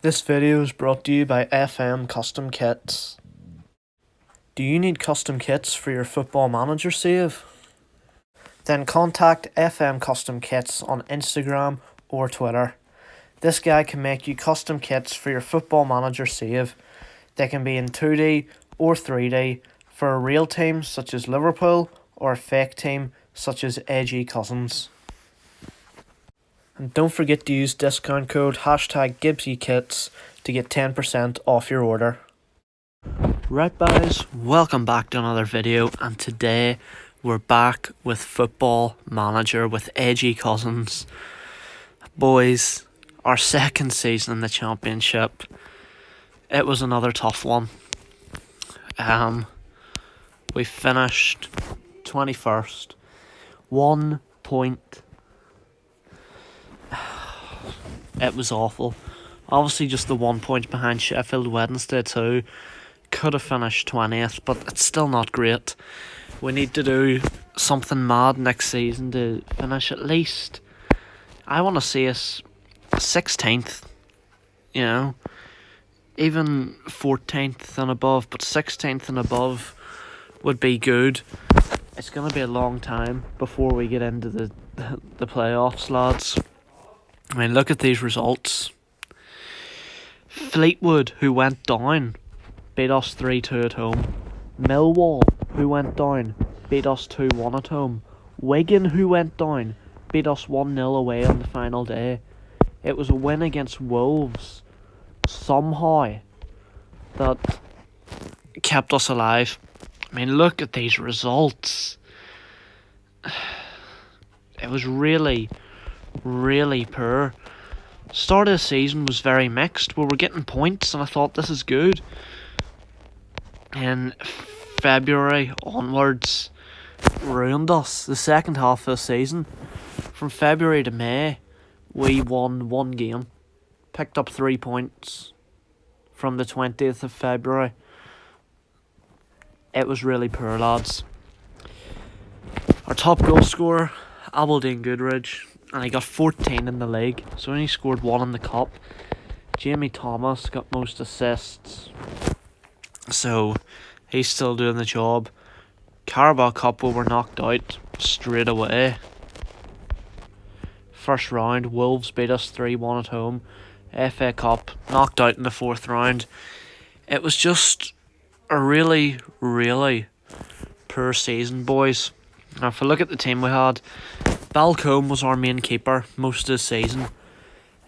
This video is brought to you by FM Custom Kits. Do you need custom kits for your Football Manager save? Then contact FM Custom Kits on Instagram or Twitter. This guy can make you custom kits for your Football Manager save. They can be in 2D or 3D for a real team such as Liverpool or a fake team such as AG Cousins. And don't forget to use discount code #GibbsyKits to get 10% off your order. Right guys, welcome back to another video, and today we're back with Football Manager with AG Cousins. Boys, our second season in the Championship. It was another tough one. We finished 21st. 1 point. It was awful. Obviously just the 1 point behind Sheffield Wednesday too. Could have finished 20th, but it's still not great. We need to do something mad next season to finish at least. I want to see us 16th, you know. Even 14th and above, but 16th and above would be good. It's going to be a long time before we get into the playoffs, lads. I mean, look at these results. Fleetwood, who went down, beat us 3-2 at home. Millwall, who went down, beat us 2-1 at home. Wigan, who went down, beat us 1-0 away on the final day. It was a win against Wolves, somehow, that kept us alive. I mean, look at these results. It was really poor. Start of the season was very mixed. We were getting points and I thought this is good. And February onwards ruined us. The second half of the season, from February to May, we won one game, picked up 3 points from the 20th of February. It was really poor, lads. Our top goal scorer, Aberdeen Goodridge, and he got 14 in the league, so he only scored 1 in the cup. Jamie Thomas got most assists, so he's still doing the job. Carabao Cup, we were knocked out straight away. First round, Wolves beat us 3-1 at home. FA Cup, knocked out in the 4th round. It was just a really poor season, boys. Now, if I look at the team we had, Balcombe was our main keeper most of the season.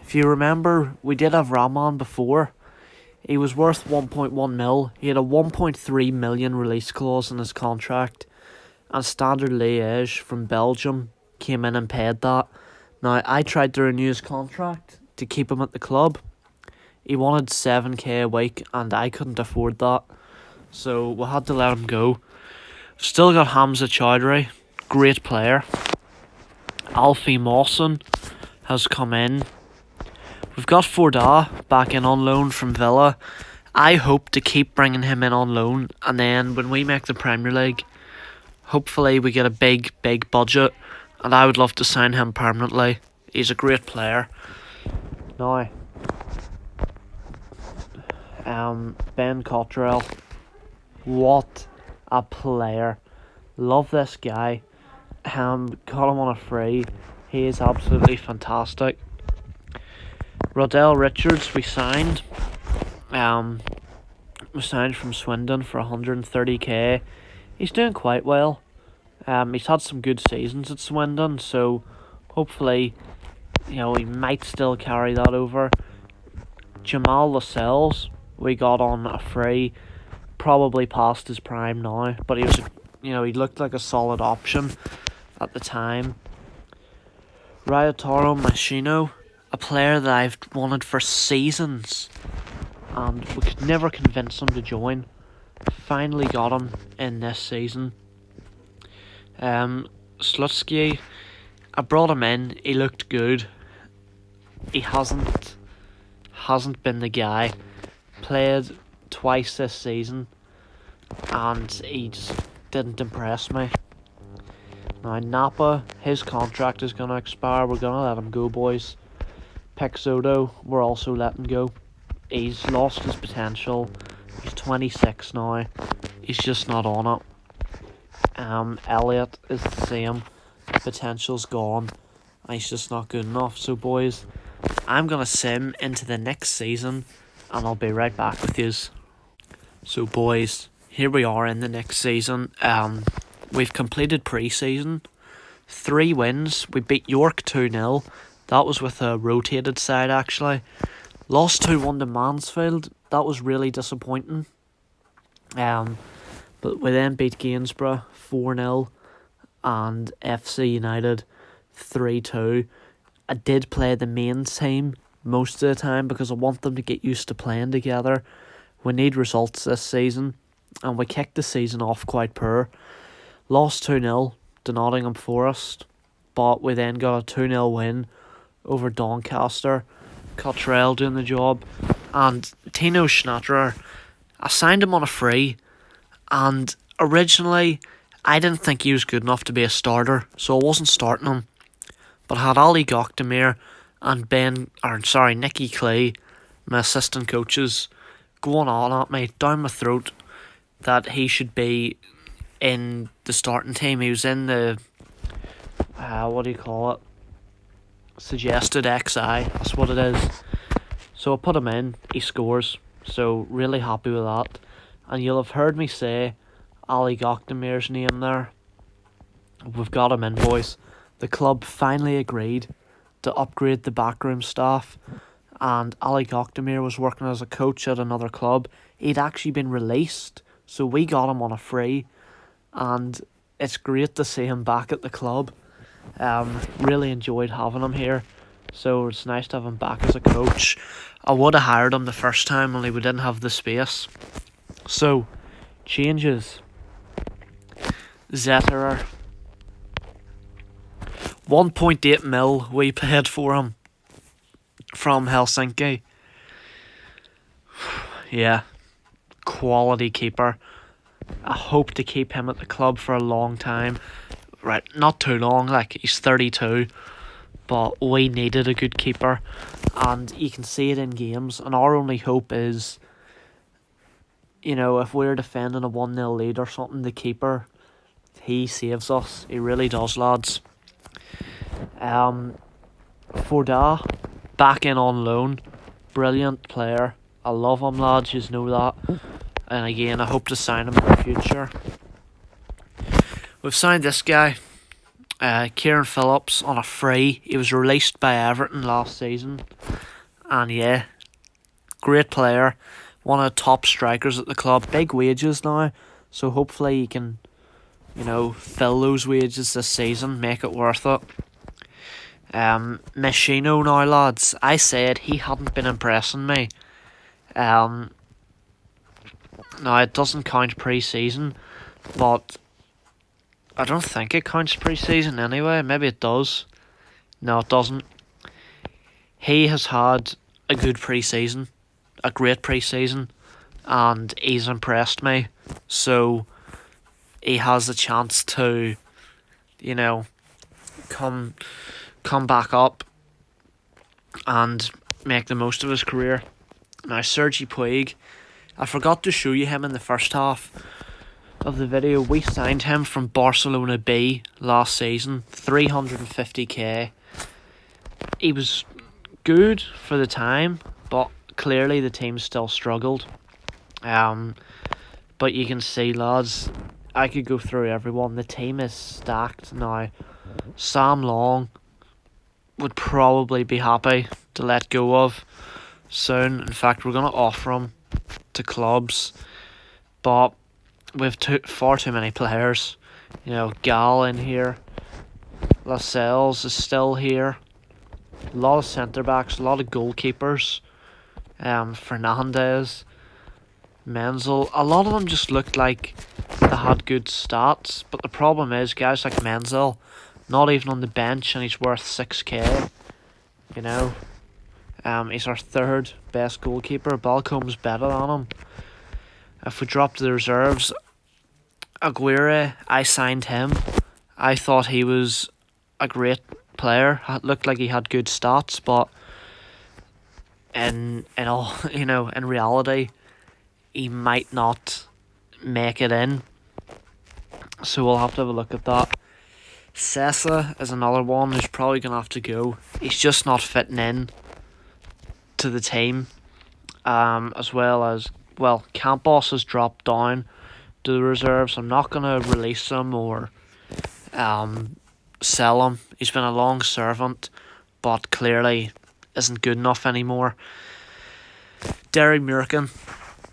If you remember, we did have Rahman before. He was worth 1.1 mil. He had a 1.3 million release clause in his contract. And Standard Liège from Belgium came in and paid that. Now, I tried to renew his contract to keep him at the club. He wanted 7k a week and I couldn't afford that. So we had to let him go. Still got Hamza Chowdhury, great player. Alfie Mawson has come in. We've got Forda back in on loan from Villa. I hope to keep bringing him in on loan, and then when we make the Premier League, hopefully we get a big budget, and I would love to sign him permanently. He's a great player. Now, Ben Cottrell, what a player. Love this guy. Got him on a free. He is absolutely fantastic. Rodell Richards, we signed. We signed from Swindon for 130k. He's doing quite well. He's had some good seasons at Swindon, so hopefully, you know, he might still carry that over. Jamal Lascelles, we got on a free. Probably past his prime now, but he was, he looked like a solid option at the time. Ryotaro Machino, a player that I've wanted for seasons, and we could never convince him to join. Finally got him in this season. Slutsky, I brought him in. He looked good. He hasn't been the guy. Played twice this season and he just didn't impress me. Now Napa, his contract is going to expire. We're going to let him go, boys. Pexodo, we're also letting go. he's lost his potential. He's 26 now. He's just not on it. Elliot is the same. Potential's gone. And he's just not good enough. So boys, I'm going to sim into the next season and I'll be right back with yous. So boys, here we are in the next season. We've completed pre-season. 3 wins. We beat York 2-0. That was with a rotated side actually. Lost 2-1 to Mansfield. That was really disappointing. But we then beat Gainsborough 4-0 and FC United 3-2. I did play the main team most of the time because I want them to get used to playing together. We need results this season, and we kicked the season off quite poor. Lost 2-0 to Nottingham Forest, but we then got a 2-0 win over Doncaster. Cottrell doing the job, and Tino Schnatterer, I signed him on a free, and originally I didn't think he was good enough to be a starter, so I wasn't starting him. But I had Ali Gokdemir and Nicky Clay, my assistant coaches, going on at me down my throat that he should be in the starting team. He was in the suggested XI, that's what it is. So I put him in, he scores, so really happy with that. And you'll have heard me say Ali Gokdemir's name there. We've got him in, boys. The club finally agreed to upgrade the backroom staff, and Ali Gokdemir was working as a coach at another club. He'd actually been released, so we got him on a free, and it's great to see him back at the club. Really enjoyed having him here, so it's nice to have him back as a coach. I would have hired him the first time, only we didn't have the space. So, changes. Zetterer. 1.8 mil we paid for him from Helsinki. Yeah, quality keeper. I hope to keep him at the club for a long time. Right, not too long, like he's 32, but we needed a good keeper, and you can see it in games, and our only hope is, if we're defending a 1-0 lead or something, the keeper, he saves us. He really does, lads. Forda, back in on loan. Brilliant player. I love him, lads, you know that. And again, I hope to sign him in the future. We've signed this guy, Kieran Phillips, on a free. He was released by Everton last season. And yeah, great player. One of the top strikers at the club. Big wages now. So hopefully he can, fill those wages this season. Make it worth it. Machino now, lads. I said he hadn't been impressing me. Now it doesn't count pre-season, but I don't think it counts pre-season anyway. Maybe it does. No, it doesn't. He has had a good pre-season, a great pre-season, and he's impressed me. So he has a chance to, come back up and make the most of his career. Now, Sergi Puig, I forgot to show you him in the first half of the video. We signed him from Barcelona B last season, 350k. He was good for the time, but clearly the team still struggled. But you can see, lads, I could go through everyone. The team is stacked now. Sam Long would probably be happy to let go of soon. In fact, we're going to offer him to clubs, but we've far too many players. Gal in here, Lascelles is still here, a lot of centre backs, a lot of goalkeepers. Fernandez, Menzel, a lot of them just looked like they had good stats, but the problem is guys like Menzel, not even on the bench, and he's worth 6k. He's our third best goalkeeper. Balcomb's better than him. If we drop to the reserves, Aguirre, I signed him. I thought he was a great player. It looked like he had good stats, but in all in reality, he might not make it in. So we'll have to have a look at that. Sessa is another one who's probably gonna have to go. He's just not fitting in to the team. As well as Campos has dropped down to the reserves. I'm not gonna release him or sell him. He's been a long servant, but clearly isn't good enough anymore. Derry Murkin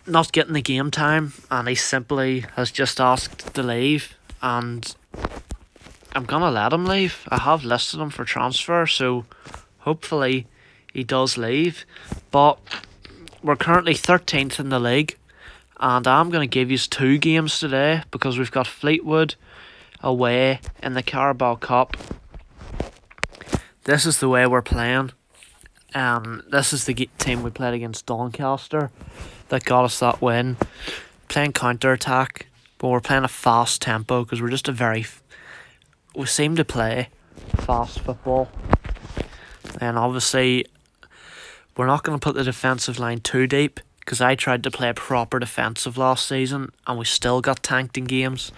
not getting the game time, and he simply has just asked to leave, and I'm gonna let him leave. I have listed him for transfer, so hopefully he does leave. But we're currently 13th in the league, and I'm going to give you 2 games today because we've got Fleetwood away in the Carabao Cup. This is the way we're playing. This is the team we played against Doncaster that got us that win. Playing counter-attack, but we're playing a fast tempo because we're just we seem to play fast football. And obviously, we're not going to put the defensive line too deep because I tried to play proper defensive last season and we still got tanked in games.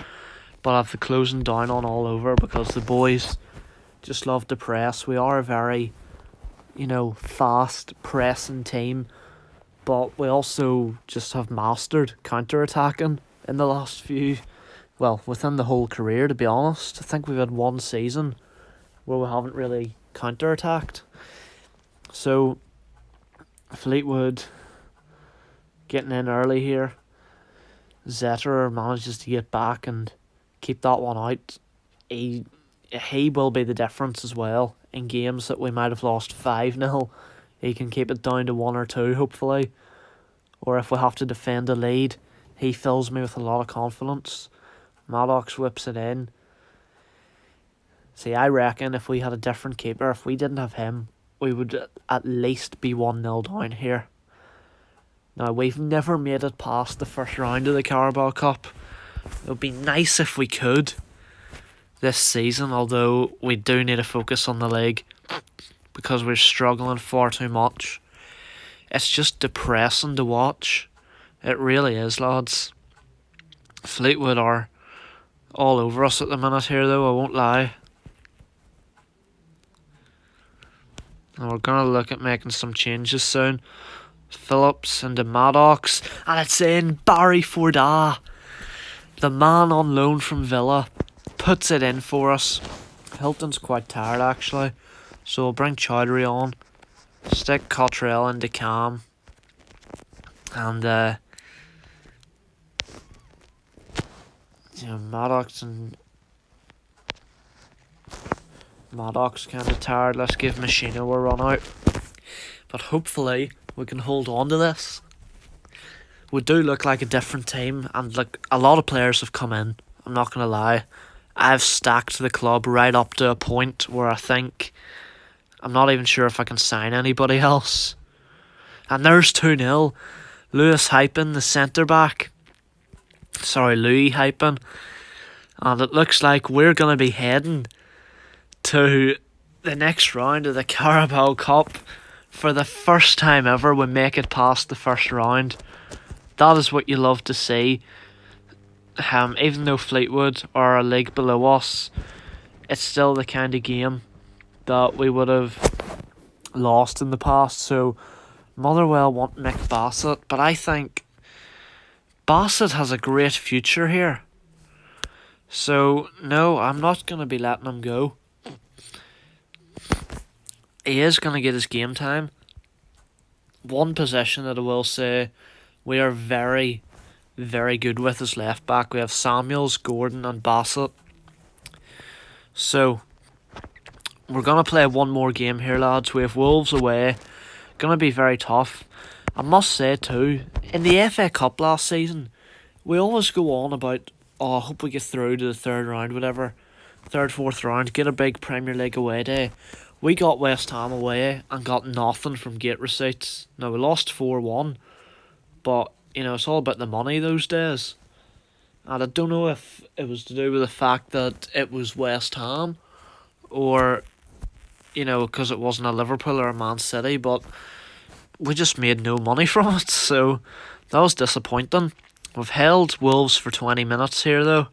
But I've the closing down on all over because the boys just love to press. We are a very, fast pressing team, but we also just have mastered counter-attacking in the last within the whole career, to be honest. I think we've had 1 season where we haven't really counter-attacked. So Fleetwood getting in early here. Zetter manages to get back and keep that one out. He will be the difference as well in games that we might have lost 5-0. He can keep it down to 1 or 2 hopefully. Or if we have to defend a lead, he fills me with a lot of confidence. Maddox whips it in. See, I reckon if we had a different keeper, if we didn't have him, we would at least be 1-0 down here. Now, we've never made it past the first round of the Carabao Cup. It would be nice if we could this season, although we do need to focus on the league because we're struggling far too much. It's just depressing to watch. It really is, lads. Fleetwood are all over us at the minute here, though, I won't lie. And we're going to look at making some changes soon. Phillips into Maddox. And it's in Barry Forda. The man on loan from Villa puts it in for us. Hilton's quite tired actually. So we'll bring Chowdhury on. Stick Cottrell into Cam. And Maddox kind of tired. Let's give Machino a run out. But hopefully we can hold on to this. We do look like a different team, and a lot of players have come in. I'm not going to lie. I've stacked the club right up to a point where I think I'm not even sure if I can sign anybody else. And there's 2-0. Louis Hypen, the centre-back. Louis Hypen. And it looks like we're going to be heading to the next round of the Carabao Cup. For the first time ever, we make it past the first round. That is what you love to see. Even though Fleetwood are a league below us, it's still the kind of game that we would have lost in the past. So Motherwell want Mick Bassett, but I think Bassett has a great future here. So no, I'm not going to be letting him go. He is going to get his game time. One position that I will say we are very, very good with is left back. We have Samuels, Gordon and Bassett. So we're going to play one more game here, lads. We have Wolves away. Going to be very tough. I must say too, in the FA Cup last season, we always go on about, I hope we get through to the third round, whatever. Third, fourth round, get a big Premier League away day. We got West Ham away and got nothing from gate receipts. Now, we lost 4-1, but, it's all about the money those days. And I don't know if it was to do with the fact that it was West Ham or, because it wasn't a Liverpool or a Man City, but we just made no money from it, so that was disappointing. We've held Wolves for 20 minutes here, though.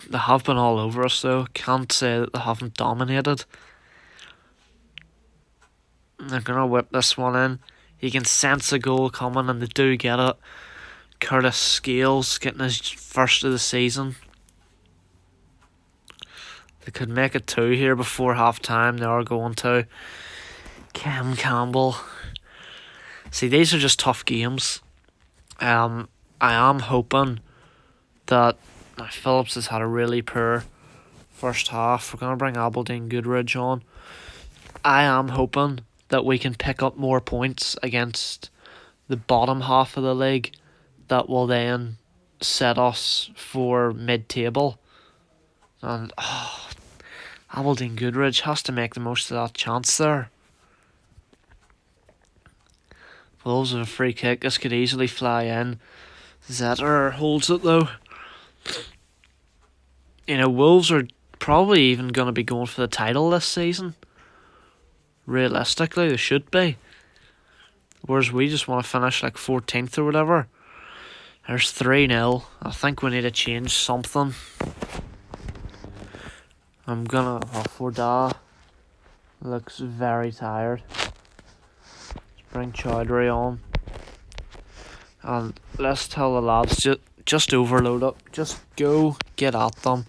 They have been all over us, though. Can't say that they haven't dominated. They're going to whip this one in. You can sense a goal coming, and they do get it. Curtis Scales getting his first of the season. They could make it 2 here before half time. They are going to. Cam Campbell. See, these are just tough games. I am hoping that Phillips has had a really poor first half. We're going to bring Aberdeen Goodridge on. I am hoping that we can pick up more points against the bottom half of the league that will then set us for mid-table. And Aberdeen Goodridge has to make the most of that chance there. Wolves have a free kick. This could easily fly in. Zetter holds it though. You know, Wolves are probably even going to be going for the title this season. Realistically, they should be. Whereas we just want to finish like 14th or whatever. There's 3-0. I think we need to change something. I'm gonna... Forda looks very tired. Let's bring Chowdhury on. And let's tell the lads, just overload it. Just go, get at them.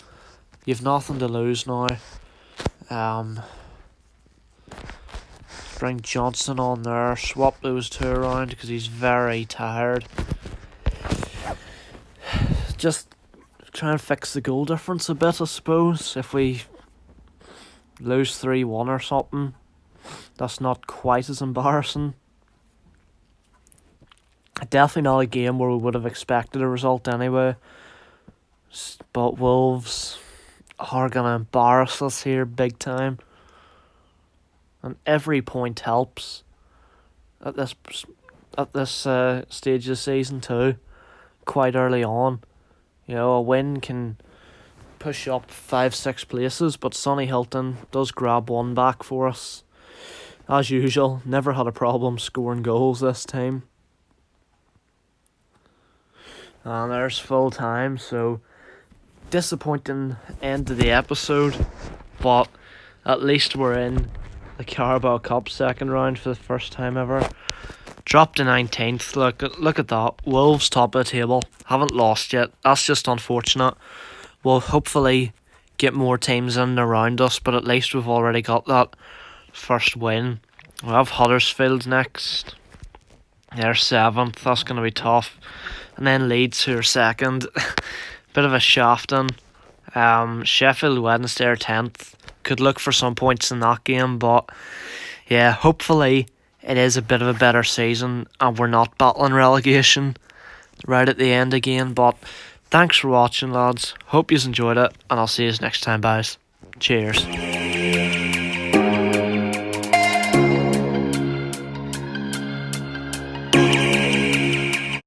You've nothing to lose now. Bring Johnson on there. Swap those 2 around because he's very tired. Just try and fix the goal difference a bit, I suppose. If we lose 3-1 or something, that's not quite as embarrassing. Definitely not a game where we would have expected a result anyway. But Wolves are going to embarrass us here big time. And every point helps at this stage of the season too. Quite early on. You know, a win can push up 5-6 places, but Sonny Hilton does grab one back for us. As usual, never had a problem scoring goals this time. And there's full time, so disappointing end to the episode, but at least we're in the Carabao Cup second round for the first time ever. Dropped to 19th. Look at that. Wolves top of the table. Haven't lost yet. That's just unfortunate. We'll hopefully get more teams in around us, but at least we've already got that first win. We have Huddersfield next. They're 7th. That's going to be tough. And then Leeds, who are 2nd. Bit of a shafting. Sheffield Wednesday are 10th. Could look for some points in that game, but yeah, hopefully it is a bit of a better season and we're not battling relegation right at the end again. But thanks for watching, lads. Hope you enjoyed it, and I'll see you next time, guys. Cheers.